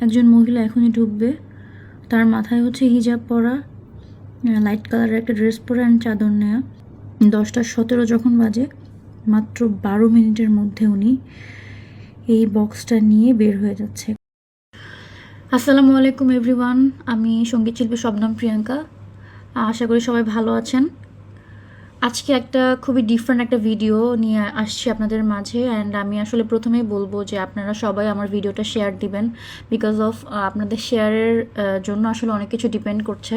একজন মহিলা এখনই ঢুকবে, তার মাথায় হচ্ছে হিজাব পরা, লাইট কালারের একটা ড্রেস পরা অ্যান্ড চাদর নেওয়া। 10:17 যখন বাজে, মাত্র 12 মিনিটের মধ্যে উনি এই বক্সটা নিয়ে বের হয়ে যাচ্ছে। আসসালামু আলাইকুম এভরিওয়ান, আমি সঙ্গীত শিল্পী শবনম প্রিয়াঙ্কা। আশা করি সবাই ভালো আছেন। আজকে একটা খুবই ডিফারেন্ট একটা ভিডিও নিয়ে আসছি আপনাদের মাঝে। অ্যান্ড আমি আসলে প্রথমেই বলবো যে আপনারা সবাই আমার ভিডিওটা শেয়ার দিবেন, বিকজ অফ আপনাদের শেয়ারের জন্য আসলে অনেক কিছু ডিপেন্ড করছে।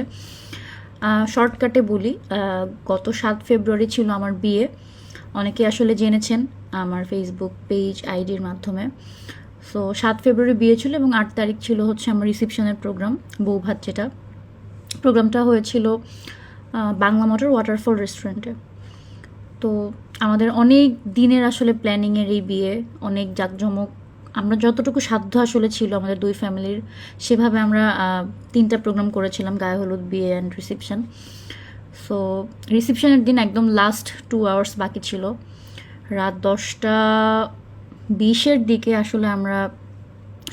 শর্টকাটে বলি, গত 7 ফেব্রুয়ারি ছিল আমার বিয়ে। অনেকে আসলে জেনেছেন আমার ফেসবুক পেজ আইডির মাধ্যমে। সো 7 ফেব্রুয়ারি বিয়ে ছিল এবং 8 তারিখ ছিল হচ্ছে আমার রিসেপশনের প্রোগ্রাম, বৌভাত যেটা। প্রোগ্রামটা হয়েছিল বাংলা মোটর ওয়াটারফল রেস্টুরেন্টে। তো আমাদের অনেক দিনের আসলে প্ল্যানিংয়ের এই বিয়ে, অনেক জাঁকজমক। আমরা যতটুকু সাধ্য আসলে ছিল আমাদের দুই ফ্যামিলির, সেভাবে আমরা 3টা প্রোগ্রাম করেছিলাম, গায়ে হলুদ, বিয়ে অ্যান্ড রিসেপশন। সো রিসেপশনের দিন একদম লাস্ট 2 আওয়ার্স বাকি ছিল। রাত 10:20-এর দিকে আসলে আমরা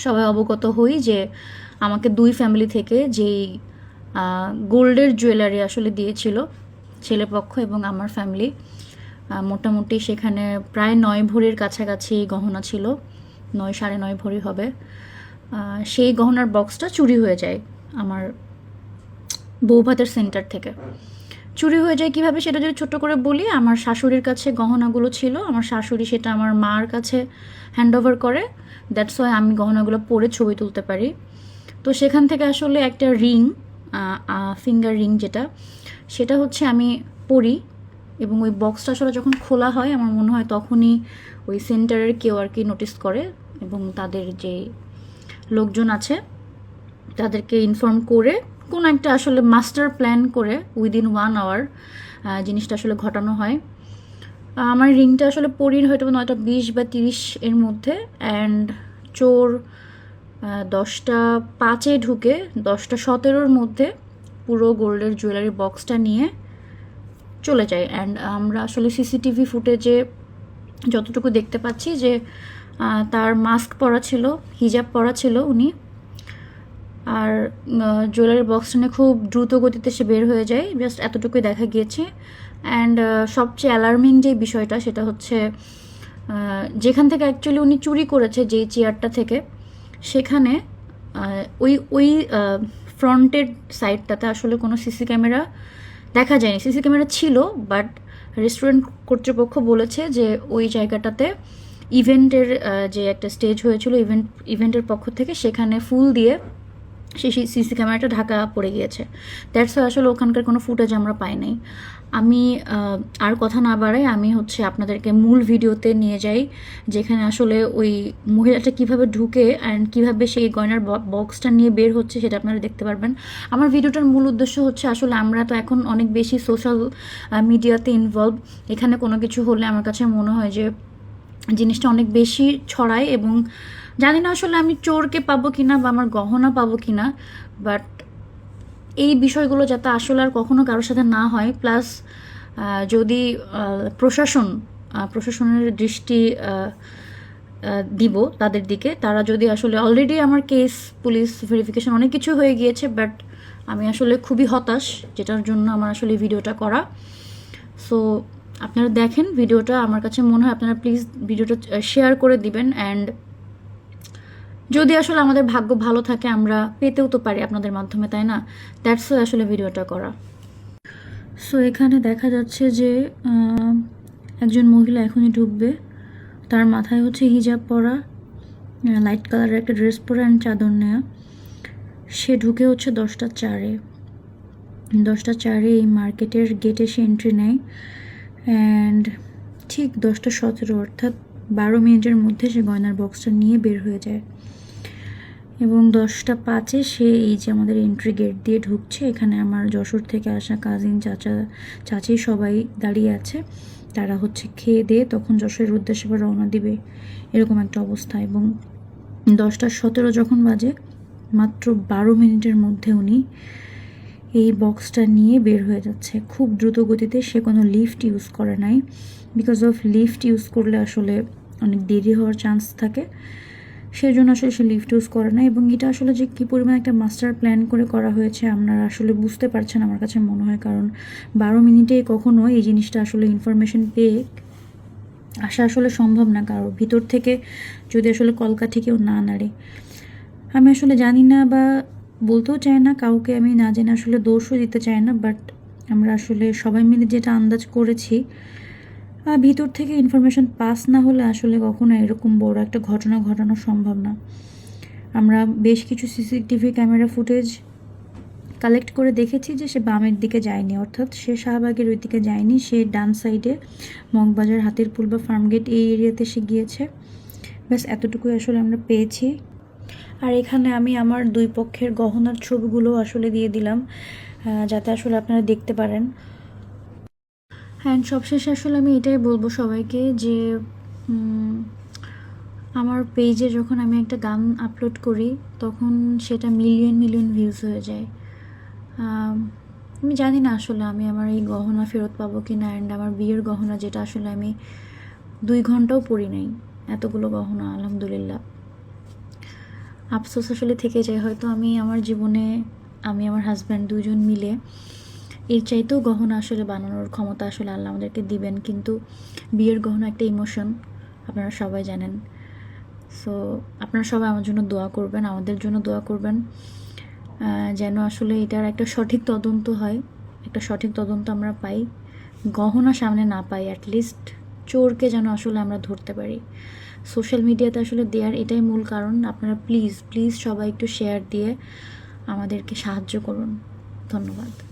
সবাই অবগত হই যে আমাকে দুই ফ্যামিলি থেকে যেই গোল্ডের জুয়েলারি আসলে দিয়েছিল ছেলেপক্ষ এবং আমার ফ্যামিলি, মোটামুটি সেখানে প্রায় 9 ভরির কাছাকাছি গহনা ছিল, 9-9.5 ভরি হবে। সেই গহনার বক্সটা চুরি হয়ে যায় আমার বৌভাতের সেন্টার থেকে। চুরি হয়ে যায় কীভাবে সেটা যদি ছোট্ট করে বলি, আমার শাশুড়ির কাছে গহনাগুলো ছিল, আমার শাশুড়ি সেটা আমার মার কাছে হ্যান্ড ওভার করে। দ্যাটস ওয়াই আমি গহনাগুলো পরে ছবি তুলতে পারি। তো সেখান থেকে আসলে একটা রিং, ফিঙ্গার রিং যেটা, সেটা হচ্ছে আমি পরি। এবং ওই বক্সটা আসলে যখন খোলা হয় আমার মনে হয় তখনই ওই সেন্টারের কেউ আর কি নোটিস করে এবং তাদের যে লোকজন আছে তাদেরকে ইনফর্ম করে কোনো একটা আসলে মাস্টার প্ল্যান করে উইদিন 1 আওয়ার জিনিসটা আসলে ঘটানো হয়। আমার রিংটা আসলে পরির হয়তো 9:20 বা 30 এর মধ্যে। অ্যান্ড চোর 10:05-এ ঢুকে 10:17-র মধ্যে পুরো গোল্ডের জুয়েলারি বক্সটা নিয়ে চলে যায়। অ্যান্ড আমরা আসলে সিসিটিভি ফুটেজে যতটুকু দেখতে পাচ্ছি যে তার মাস্ক পরা ছিল, হিজাব পরা ছিল উনি, আর জুয়েলারি বক্সটা নিয়ে খুব দ্রুত গতিতে সে বের হয়ে যায়, জাস্ট এতটুকুই দেখা গিয়েছে। অ্যান্ড সবচেয়ে অ্যালার্মিং যে বিষয়টা সেটা হচ্ছে যেখান থেকে অ্যাকচুয়ালি উনি চুরি করেছে, যেই চেয়ারটা থেকে, সেখানে ওই ফ্রন্টের সাইডটাতে আসলে কোনো সিসি ক্যামেরা দেখা যায়নি। সিসি ক্যামেরা ছিল, বাট রেস্টুরেন্ট কর্তৃপক্ষ বলেছে যে ওই জায়গাটাতে ইভেন্টের যে একটা স্টেজ হয়েছিল ইভেন্টের পক্ষ থেকে, সেখানে ফুল দিয়ে সেই সিসি ক্যামেরাটা ঢাকা পড়ে গিয়েছে। দ্যাটস আসলে ওখানকার কোনো ফুটেজ আমরা পাই নাই। আমি আর কথা না বাড়াই, আমি হচ্ছে আপনাদেরকে মূল ভিডিওতে নিয়ে যাই, যেখানে আসলে ওই মহিলাটা কিভাবে ঢুকে অ্যান্ড কিভাবে সেই গয়নার বক্সটা নিয়ে বের হচ্ছে সেটা আপনারা দেখতে পারবেন। আমার ভিডিওটার মূল উদ্দেশ্য হচ্ছে আসলে আমরা তো এখন অনেক বেশি সোশ্যাল মিডিয়াতে ইনভলভ। এখানে কোনো কিছু হলে আমার কাছে মনে হয় যে জিনিসটা অনেক বেশি ছড়ায়, এবং জানি না আসলে আমি চোরকে পাবো কিনা বা আমার গহনা পাবো কিনা, বাট এই বিষয়গুলো যাতে আসলে আর কখনো কারোর সাথে না হয়। প্লাস যদি প্রশাসনের দৃষ্টি দিব তাদের দিকে, তারা যদি আসলে অলরেডি আমার কেস, পুলিশ ভেরিফিকেশন অনেক কিছু হয়ে গিয়েছে, বাট আমি আসলে খুবই হতাশ, যেটার জন্য আমার আসলে ভিডিওটা করা। সো আপনারা দেখেন ভিডিওটা, আমার কাছে মনে হয় আপনারা প্লিজ ভিডিওটা শেয়ার করে দিবেন। অ্যান্ড যদি আসলে আমাদের ভাগ্য ভালো থাকে আমরা পেতেও তো পারি আপনাদের মাধ্যমে, তাই না? দ্যাটস আসলে ভিডিওটা করা। সো এখানে দেখা যাচ্ছে যে একজন মহিলা এখনই ঢুকবে, তার মাথায় হচ্ছে হিজাব পরা, লাইট কালারের একটা ড্রেস পরা অ্যান্ড চাদর নেওয়া। সে ঢুকে হচ্ছে 10:04-এ। 10:04-এ এই মার্কেটের গেটে সে এন্ট্রি নেয়। অ্যান্ড ঠিক 10:17 অর্থাৎ 12 মিনিটের মধ্যে সে গয়নার বক্সটা নিয়ে বের হয়ে যায়। এবং 10:05-এ সে এই যে আমাদের এন্ট্রি গেট দিয়ে ঢুকছে, এখানে আমার যশোর থেকে আসা কাজিন, চাচি সবাই দাঁড়িয়ে আছে। তারা হচ্ছে খেয়ে দিয়ে তখন যশোরের উদ্দেশ্যে আবার রওনা দিবে, এরকম একটা অবস্থা। এবং 10:17 যখন বাজে, মাত্র 12 মিনিটের মধ্যে উনি এই বক্সটা নিয়ে বের হয়ে যাচ্ছে খুব দ্রুত গতিতে। সে কোনো লিফট ইউজ করে নাই, বিকজ অফ লিফট ইউজ করলে আসলে অনেক দেরি হওয়ার চান্স থাকে। সেজন্য আসলে সে লিফট ইউজ করে না। এবং এটা আসলে যে কী পরিমাণ একটা মাস্টার প্ল্যান করে করা হয়েছে আপনারা আসলে বুঝতে পারছেন আমার কাছে মনে হয়, কারণ 12 মিনিটে কখনো এই জিনিসটা আসলে ইনফরমেশন পেয়ে আসা আসলে সম্ভব না কারোর ভিতর থেকে, যদি আসলে কলকাঠি কেউ না নাড়ে। আমি আসলে জানি না বা বলতেও চাই না কাউকে, আমি না জেনে আসলে দোষও দিতে চাই না, বাট আমরা আসলে সবাই মিলে যেটা আন্দাজ করেছি, ভিতর থেকে ইনফরমেশন পাস না হলে আসলে কখনো এরকম বড় একটা ঘটনা ঘটানো সম্ভব না। আমরা বেশ কিছু সিসিটিভি ক্যামেরা ফুটেজ কালেক্ট করে দেখেছি যে সে বামের দিকে যায়নি, অর্থাৎ সে শাহবাগের ওই দিকে যায়নি, সে ডান সাইডে মগবাজার হাতিরপুল বা ফার্মগেট এই এরিয়াতে সে গিয়েছে। ব্যাস এতটুকুই আসলে আমরা পেয়েছি। আর এখানে আমি আমার দুই পক্ষের গহনার ছবিগুলো আসলে দিয়ে দিলাম যাতে আসলে আপনারা দেখতে পারেন। অ্যান্ড সবশেষে আসলে আমি এটাই বলবো সবাইকে যে আমার পেজে যখন আমি একটা গান আপলোড করি তখন সেটা মিলিয়ন মিলিয়ন ভিউজ হয়ে যায়। আমি জানি না আসলে আমি আমার এই গহনা ফেরত পাবো কি না। অ্যান্ড আমার বিয়ের গহনা যেটা আসলে আমি 2 ঘন্টাও পরি নাই, এতগুলো গহনা আলহামদুলিল্লাহ। আফসোস আসলে থেকে যায়, হয়তো আমি আমার জীবনে আমি আমার হাজব্যান্ড দুজন মিলে এর চাইতেও গহনা আসলে বানানোর ক্ষমতা আসলে আল্লাহ আমাদেরকে দিবেন, কিন্তু বিয়ের গহনা একটা ইমোশন, আপনারা সবাই জানেন। সো আপনারা সবাই আমার জন্য দোয়া করবেন, আমাদের জন্য দোয়া করবেন যেন আসলে এটার একটা সঠিক তদন্ত হয়, একটা সঠিক তদন্ত আমরা পাই, গহনা সামনে না পাই, অ্যাটলিস্ট চোরকে যেন আসলে আমরা ধরতে পারি। সোশ্যাল মিডিয়াতে আসলে দেওয়ার এটাই মূল কারণ। আপনারা প্লিজ প্লিজ সবাই একটু শেয়ার দিয়ে আমাদেরকে সাহায্য করুন। ধন্যবাদ।